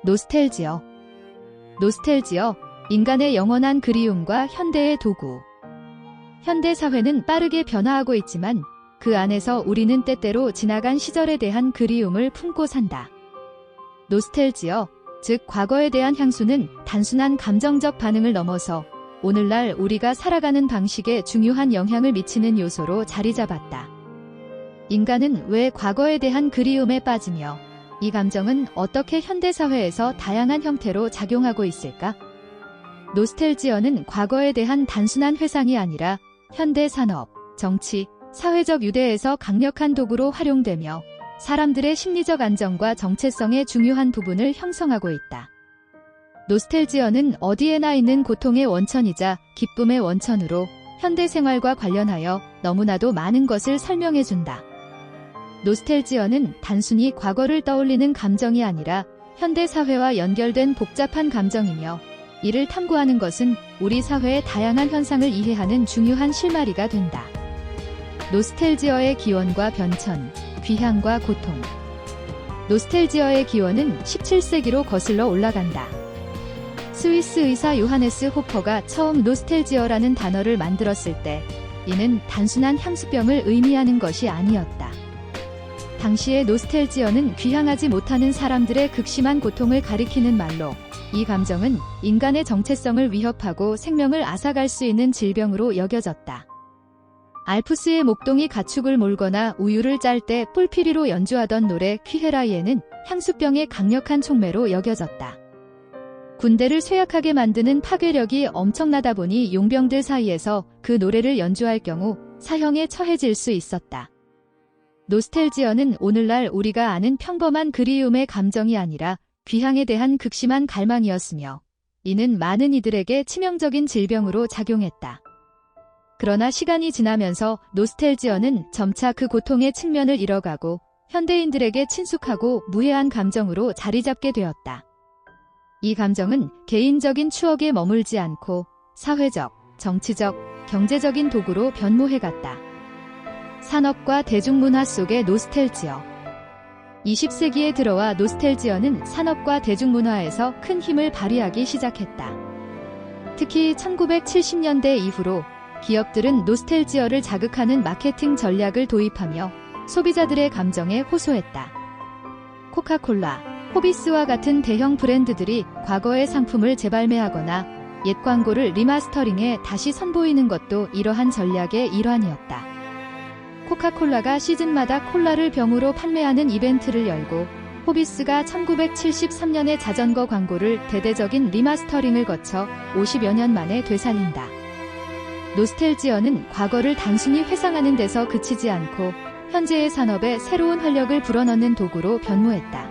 노스텔지어. 노스텔지어, 인간의 영원한 그리움과 현대의 도구. 현대 사회는 빠르게 변화하고 있지만 그 안에서 우리는 때때로 지나간 시절에 대한 그리움을 품고 산다. 노스텔지어, 즉 과거에 대한 향수는 단순한 감정적 반응을 넘어서 오늘날 우리가 살아가는 방식에 중요한 영향을 미치는 요소로 자리 잡았다. 인간은 왜 과거에 대한 그리움에 빠지며 이 감정은 어떻게 현대사회에서 다양한 형태로 작용하고 있을까? 노스텔지어는 과거에 대한 단순한 회상이 아니라 현대 산업, 정치, 사회적 유대에서 강력한 도구로 활용되며 사람들의 심리적 안정과 정체성의 중요한 부분을 형성하고 있다. 노스텔지어는 어디에나 있는 고통의 원천이자 기쁨의 원천으로 현대 생활과 관련하여 너무나도 많은 것을 설명해준다. 노스텔지어는 단순히 과거를 떠올리는 감정이 아니라 현대 사회와 연결된 복잡한 감정이며 이를 탐구하는 것은 우리 사회의 다양한 현상을 이해하는 중요한 실마리가 된다. 노스텔지어의 기원과 변천, 귀향과 고통. 노스텔지어의 기원은 17세기로 거슬러 올라간다. 스위스 의사 요하네스 호퍼가 처음 노스텔지어라는 단어를 만들었을 때 이는 단순한 향수병을 의미하는 것이 아니었다. 당시의 노스텔지어는 귀향하지 못하는 사람들의 극심한 고통을 가리키는 말로 이 감정은 인간의 정체성을 위협하고 생명을 앗아갈 수 있는 질병으로 여겨졌다. 알프스의 목동이 가축을 몰거나 우유를 짤 때 뿔피리로 연주하던 노래 퀴헤라이에는 향수병의 강력한 촉매로 여겨졌다. 군대를 쇠약하게 만드는 파괴력이 엄청나다 보니 용병들 사이에서 그 노래를 연주할 경우 사형에 처해질 수 있었다. 노스텔지어는 오늘날 우리가 아는 평범한 그리움의 감정이 아니라 귀향에 대한 극심한 갈망이었으며 이는 많은 이들에게 치명적인 질병으로 작용했다. 그러나 시간이 지나면서 노스텔지어는 점차 그 고통의 측면을 잃어가고 현대인들에게 친숙하고 무해한 감정으로 자리 잡게 되었다. 이 감정은 개인적인 추억에 머물지 않고 사회적, 정치적, 경제적인 도구로 변모해갔다. 산업과 대중문화 속의 노스텔지어. 20세기에 들어와 노스텔지어는 산업과 대중문화에서 큰 힘을 발휘하기 시작했다. 특히 1970년대 이후로 기업들은 노스텔지어를 자극하는 마케팅 전략을 도입하며 소비자들의 감정에 호소했다. 코카콜라, 호비스와 같은 대형 브랜드들이 과거의 상품을 재발매하거나 옛 광고를 리마스터링해 다시 선보이는 것도 이러한 전략의 일환이었다. 코카콜라가 시즌마다 콜라를 병으로 판매하는 이벤트를 열고 호비스가 1973년의 자전거 광고를 대대적인 리마스터링을 거쳐 50여 년 만에 되살린다. 노스텔지어는 과거를 단순히 회상하는 데서 그치지 않고 현재의 산업에 새로운 활력을 불어넣는 도구로 변모했다.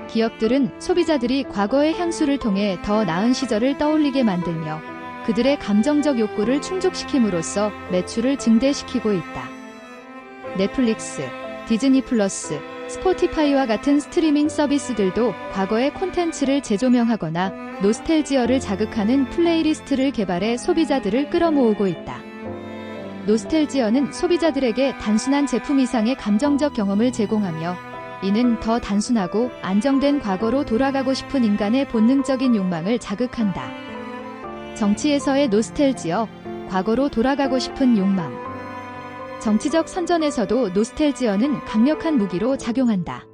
기업들은 소비자들이 과거의 향수를 통해 더 나은 시절을 떠올리게 만들며 그들의 감정적 욕구를 충족시킴으로써 매출을 증대시키고 있다. 넷플릭스, 디즈니 플러스, 스포티파이와 같은 스트리밍 서비스들도 과거의 콘텐츠를 재조명하거나 노스텔지어를 자극하는 플레이리스트를 개발해 소비자들을 끌어모으고 있다. 노스텔지어는 소비자들에게 단순한 제품 이상의 감정적 경험을 제공하며 이는 더 단순하고 안정된 과거로 돌아가고 싶은 인간의 본능적인 욕망을 자극한다. 정치에서의 노스텔지어, 과거로 돌아가고 싶은 욕망. 정치적 선전에서도 노스텔지어는 강력한 무기로 작용한다.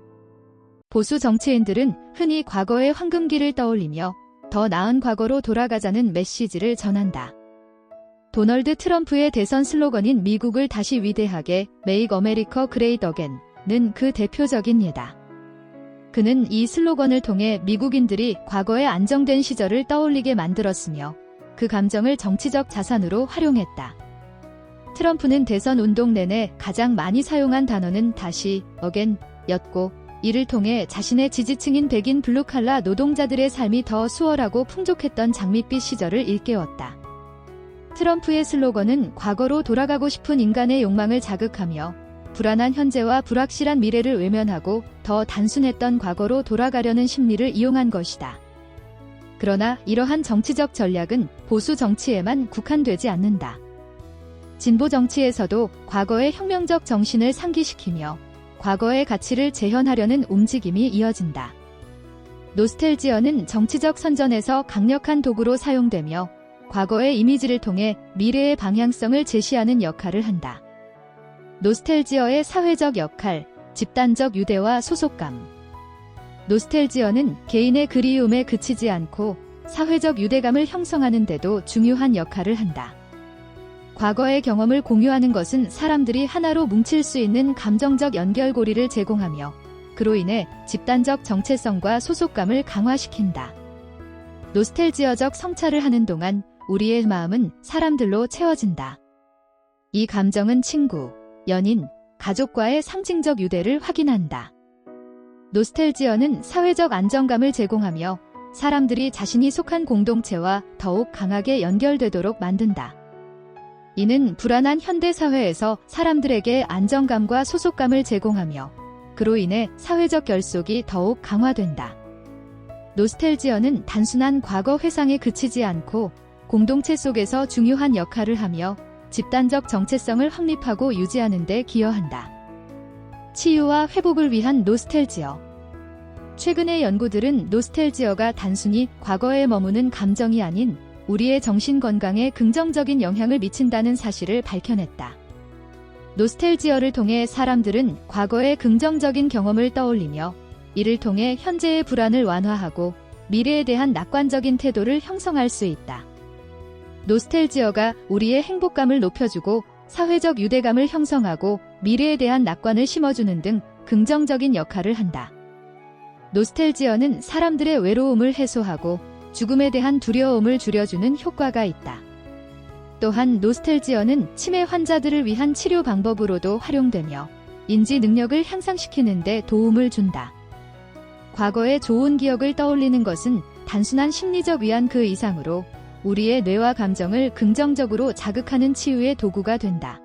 보수 정치인들은 흔히 과거의 황금기를 떠올리며 더 나은 과거로 돌아가자는 메시지를 전한다. 도널드 트럼프의 대선 슬로건인 미국을 다시 위대하게 Make America Great Again은 그 대표적인 예다. 그는 이 슬로건을 통해 미국인들이 과거의 안정된 시절을 떠올리게 만들었으며 그 감정을 정치적 자산으로 활용했다. 트럼프는 대선 운동 내내 가장 많이 사용한 단어는 다시, again였고 이를 통해 자신의 지지층인 백인 블루칼라 노동자들의 삶이 더 수월하고 풍족했던 장밋빛 시절을 일깨웠다. 트럼프의 슬로건은 과거로 돌아가고 싶은 인간의 욕망을 자극하며 불안한 현재와 불확실한 미래를 외면하고 더 단순했던 과거로 돌아가려는 심리를 이용한 것이다. 그러나 이러한 정치적 전략은 보수 정치에만 국한되지 않는다. 진보 정치에서도 과거의 혁명적 정신을 상기시키며 과거의 가치를 재현하려는 움직임이 이어진다. 노스텔지어는 정치적 선전에서 강력한 도구로 사용되며 과거의 이미지를 통해 미래의 방향성을 제시하는 역할을 한다. 노스텔지어의 사회적 역할, 집단적 유대와 소속감. 노스텔지어는 개인의 그리움에 그치지 않고 사회적 유대감을 형성하는 데도 중요한 역할을 한다. 과거의 경험을 공유하는 것은 사람들이 하나로 뭉칠 수 있는 감정적 연결고리를 제공하며 그로 인해 집단적 정체성과 소속감을 강화시킨다. 노스텔지어적 성찰을 하는 동안 우리의 마음은 사람들로 채워진다. 이 감정은 친구, 연인, 가족과의 상징적 유대를 확인한다. 노스텔지어는 사회적 안정감을 제공하며 사람들이 자신이 속한 공동체와 더욱 강하게 연결되도록 만든다. 이는 불안한 현대 사회에서 사람들에게 안정감과 소속감을 제공하며 그로 인해 사회적 결속이 더욱 강화된다. 노스텔지어는 단순한 과거 회상에 그치지 않고 공동체 속에서 중요한 역할을 하며 집단적 정체성을 확립하고 유지하는 데 기여한다. 치유와 회복을 위한 노스텔지어. 최근의 연구들은 노스텔지어가 단순히 과거에 머무는 감정이 아닌 우리의 정신 건강에 긍정적인 영향을 미친다는 사실을 밝혀냈다. 노스텔지어를 통해 사람들은 과거의 긍정적인 경험을 떠올리며 이를 통해 현재의 불안을 완화하고 미래에 대한 낙관적인 태도를 형성할 수 있다. 노스텔지어가 우리의 행복감을 높여주고 사회적 유대감을 형성하고 미래에 대한 낙관을 심어주는 등 긍정적인 역할을 한다. 노스텔지어는 사람들의 외로움을 해소하고 죽음에 대한 두려움을 줄여주는 효과가 있다. 또한 노스텔지어는 치매 환자들을 위한 치료 방법으로도 활용되며 인지 능력을 향상시키는 데 도움을 준다. 과거의 좋은 기억을 떠올리는 것은 단순한 심리적 위안 그 이상으로 우리의 뇌와 감정을 긍정적으로 자극하는 치유의 도구가 된다.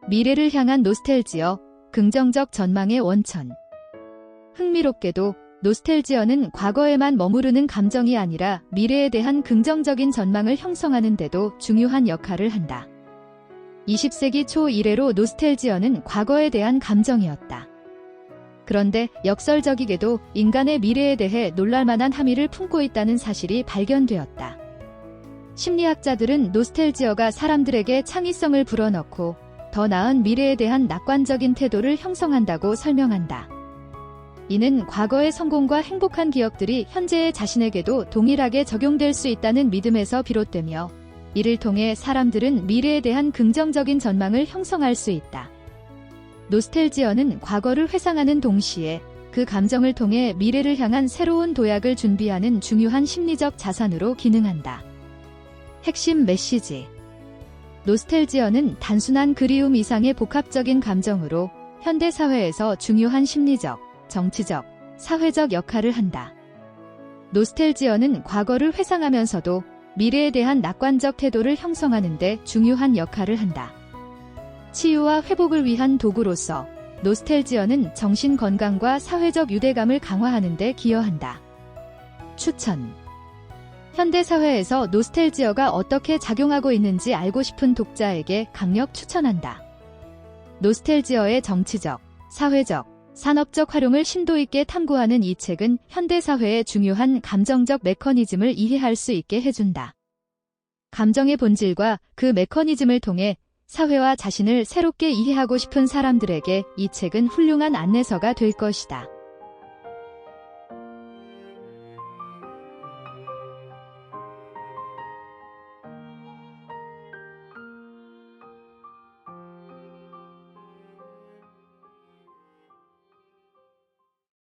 미래를 향한 노스텔지어, 긍정적 전망의 원천. 흥미롭게도 노스텔지어는 과거에만 머무르는 감정이 아니라 미래에 대한 긍정적인 전망을 형성하는 데도 중요한 역할을 한다. 20세기 초 이래로 노스텔지어는 과거에 대한 감정이었다. 그런데 역설적이게도 인간의 미래에 대해 놀랄만한 함의를 품고 있다는 사실이 발견되었다. 심리학자들은 노스텔지어가 사람들에게 창의성을 불어넣고 더 나은 미래에 대한 낙관적인 태도를 형성한다고 설명한다. 이는 과거의 성공과 행복한 기억들이 현재의 자신에게도 동일하게 적용될 수 있다는 믿음에서 비롯되며 이를 통해 사람들은 미래에 대한 긍정적인 전망을 형성할 수 있다. 노스텔지어는 과거를 회상하는 동시에 그 감정을 통해 미래를 향한 새로운 도약을 준비하는 중요한 심리적 자산으로 기능한다. 핵심 메시지. 노스텔지어는 단순한 그리움 이상의 복합적인 감정으로 현대 사회에서 중요한 심리적, 정치적, 사회적 역할을 한다. 노스텔지어는 과거를 회상하면서도 미래에 대한 낙관적 태도를 형성하는 데 중요한 역할을 한다. 치유와 회복을 위한 도구로서 노스텔지어는 정신 건강과 사회적 유대감을 강화하는 데 기여한다. 추천. 현대 사회에서 노스텔지어가 어떻게 작용하고 있는지 알고 싶은 독자에게 강력 추천한다. 노스텔지어의 정치적, 사회적, 산업적 활용을 심도 있게 탐구하는 이 책은 현대 사회의 중요한 감정적 메커니즘을 이해할 수 있게 해준다. 감정의 본질과 그 메커니즘을 통해 사회와 자신을 새롭게 이해하고 싶은 사람들에게 이 책은 훌륭한 안내서가 될 것이다.